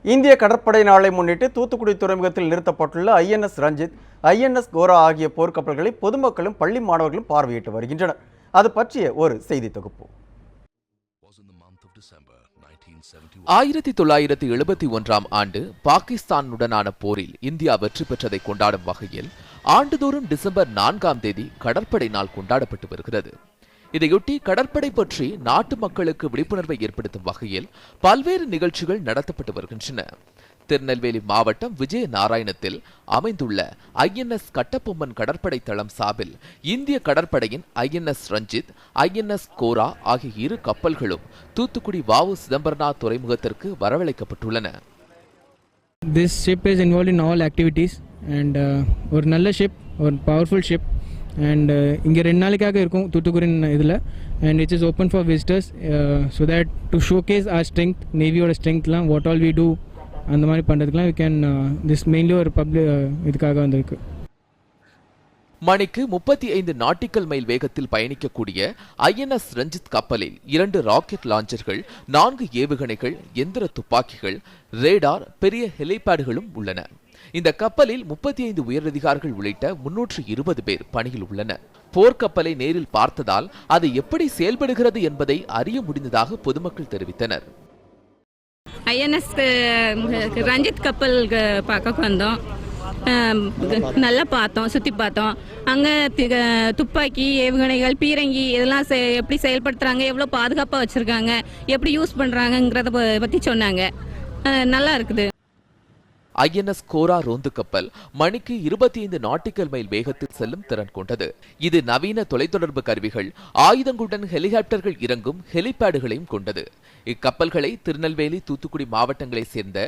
இந்திய கடற்படை நாளை முன்னிட்டு தூத்துக்குடி துறைமுகத்தில் நிறுத்தப்பட்டுள்ள ஐஎன்எஸ் ரஞ்சித், ஐஎன்எஸ் கோரா ஆகிய போர்க்கப்பல்களை பொதுமக்களும் பள்ளி மாணவர்களும் பார்வையிட்டு வருகின்றனர். அது பற்றிய ஒரு செய்தி தொகுப்பு. 1971ஆம் ஆண்டு பாகிஸ்தானுடனான போரில் இந்தியா வெற்றி பெற்றதை கொண்டாடும் வகையில் ஆண்டுதோறும் டிசம்பர் 4ஆம் தேதி கடற்படை நாள் கொண்டாடப்பட்டு வருகிறது. இதையொட்டி கடற்படை பற்றி நாட்டு மக்களுக்கு விழிப்புணர்வை ஏற்படுத்தும் வகையில் பல்வேறு நிகழ்ச்சிகள் நடத்தப்பட்டு வருகின்றன. திருநெல்வேலி மாவட்டம் விஜயநாராயணத்தில் அமைந்துள்ள ஐஎன்எஸ் கட்டபொம்மன் கடற்படை தளம் சார்பில் இந்திய கடற்படையின் ஐஎன்எஸ் ரஞ்சித், ஐஎன்எஸ் கோரா ஆகிய இரு கப்பல்களும் தூத்துக்குடி வ.உ. சிதம்பரனார் துறைமுகத்திற்கு வரவழைக்கப்பட்டுள்ளன. This ship is involved in all activities and ஒரு நல்ல ஷிப், ஒரு பவர்ஃபுல் ஷிப் அண்ட் இங்கே 2 நாளைக்காக இருக்கும் தூத்துக்குடி இதில். And it's is open for visitors so that to showcase our strength, நேவியோட ஸ்ட்ரென்த்லாம் வாட் ஆல் வி டூ அந்த மாதிரி பண்ணுறதுக்குலாம் வி கேன் திஸ் மெயின்லி ஒரு பப்ளிக் இதுக்காக வந்திருக்கு. மணிக்கு 35 நாட்டிக்கல் மைல் வேகத்தில் பயணிக்கக்கூடிய ஐஎன்எஸ் ரஞ்சித் கப்பலில் 2 ராக்கெட் லாஞ்சர்கள், 4 ஏவுகணைகள், எந்திர துப்பாக்கிகள், ரேடார், பெரிய ஹெலிபேடுகளும் உள்ளன. இந்த கப்பலில் 35 உயரதிகாரிகள் உள்ளிட்ட 320 பேர் பணியில் உள்ளனர். போர்க்கப்பலை நேரில் பார்த்ததால் அது எப்படி செயல்படுகிறது என்பதை அறிய முடிந்ததாக பொதுமக்கள் தெரிவித்தனர். ஐஎன்எஸ் ரஞ்சித் கப்பல் பார்க்க வந்தோம். நல்லா பார்த்தோம், சுற்றி பார்த்தோம். அங்கே துப்பாக்கி, ஏவுகணைகள், பீரங்கி இதெல்லாம் எப்படி செயல்படுத்துறாங்க, எவ்வளோ பாதுகாப்பாக வச்சுருக்காங்க, எப்படி யூஸ் பண்ணுறாங்கங்கிறத பற்றி சொன்னாங்க. நல்லா இருக்குது. ஐஎன்எஸ் கோரா ரோந்து கப்பல் மணிக்கு 25 நாட்டிக்கல் மைல் வேகத்தில் செல்லும் திறன் கொண்டது. இது நவீன தொலைத்தொடர்பு கருவிகள், ஆயுதங்களுடன் ஹெலிகாப்டர்கள் இறங்கும் ஹெலிபேடுகளையும் கொண்டது. இக்கப்பல்களை திருநெல்வேலி, தூத்துக்குடி மாவட்டங்களைச் சேர்ந்த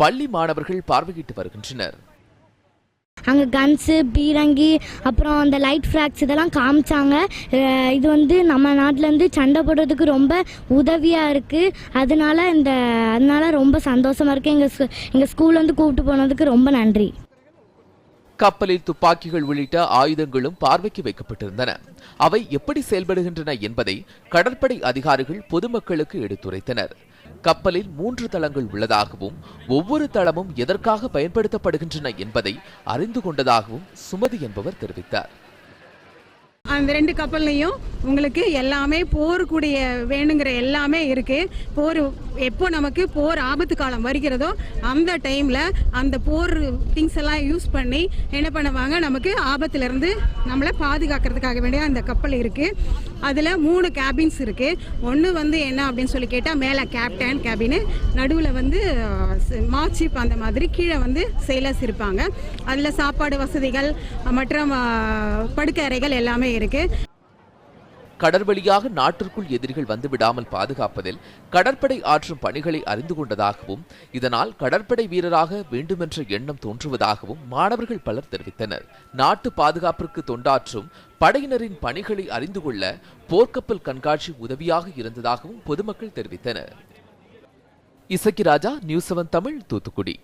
பள்ளி மாணவர்கள் பார்வையிட்டு வருகின்றனர். அங்கே கன்ஸு, பீரங்கி, அப்புறம் அந்த லைட் ஃப்ராக்ஸ் இதெல்லாம் காமிச்சாங்க. இது வந்து நம்ம நாட்டிலேருந்து சண்டை போடுறதுக்கு ரொம்ப உதவியாக இருக்குது. அதனால ரொம்ப சந்தோஷமாக இருக்குது. எங்கள் ஸ்கூல்லேருந்து கூப்பிட்டு போனதுக்கு ரொம்ப நன்றி. கப்பலில் துப்பாக்கிகள் உள்ளிட்ட ஆயுதங்களும் பார்வைக்கு வைக்கப்பட்டிருந்தன. அவை எப்படி செயல்படுகின்றன என்பதை கடற்படை அதிகாரிகள் பொதுமக்களுக்கு எடுத்துரைத்தனர். கப்பலில் 3 தளங்கள் உள்ளதாகவும் ஒவ்வொரு தளமும் எதற்காக பயன்படுத்தப்படுகின்றன என்பதை அறிந்து கொண்டதாகவும் சுமதி என்பவர் தெரிவித்தார். அந்த 2 கப்பல்லையும் உங்களுக்கு எல்லாமே போருக்குடைய வேணுங்கிற எல்லாமே இருக்கு. போர் எப்போ நமக்கு போர் ஆபத்து காலம் வருகிறதோ அந்த டைம்ல அந்த போர் திங்ஸ் எல்லாம் யூஸ் பண்ணி என்ன பண்ணுவாங்க, நமக்கு ஆபத்துல இருந்து நம்மளை பாதுகாக்கிறதுக்காக வேண்டிய அந்த கப்பல் இருக்கு. அதுல 3 கேபின்ஸ் இருக்கு. ஒன்று வந்து என்ன அப்படின்னு சொல்லி கேட்டால் மேலே கேப்டன் கேபின், நடுவில் வந்து மார்க்ஷிப், அந்த மாதிரி கீழே வந்து செயலர்ஸ் இருப்பாங்க. அதில் சாப்பாடு வசதிகள் மற்றும் படுக்கை அறைகள் எல்லாமே இருக்கு. கடற்வழியாக நாட்டிற்குள் எதிரிகள் வந்துவிடாமல் பாதுகாப்பதில் கடற்படை ஆற்றும் பணிகளை அறிந்து கொண்டதாகவும் இதனால் கடற்படை வீரராக வேண்டுமென்ற எண்ணம் தோன்றுவதாகவும் மாணவர்கள் பலர் தெரிவித்தனர். நாட்டு பாதுகாப்பிற்கு தொண்டாற்றும் படையினரின் பணிகளை அறிந்து கொள்ள போர்க்கப்பல் கண்காட்சி உதவியாக இருந்ததாகவும் பொதுமக்கள் தெரிவித்தனர். இசக்கி ராஜா, நியூஸ் 7 தமிழ், தூத்துக்குடி.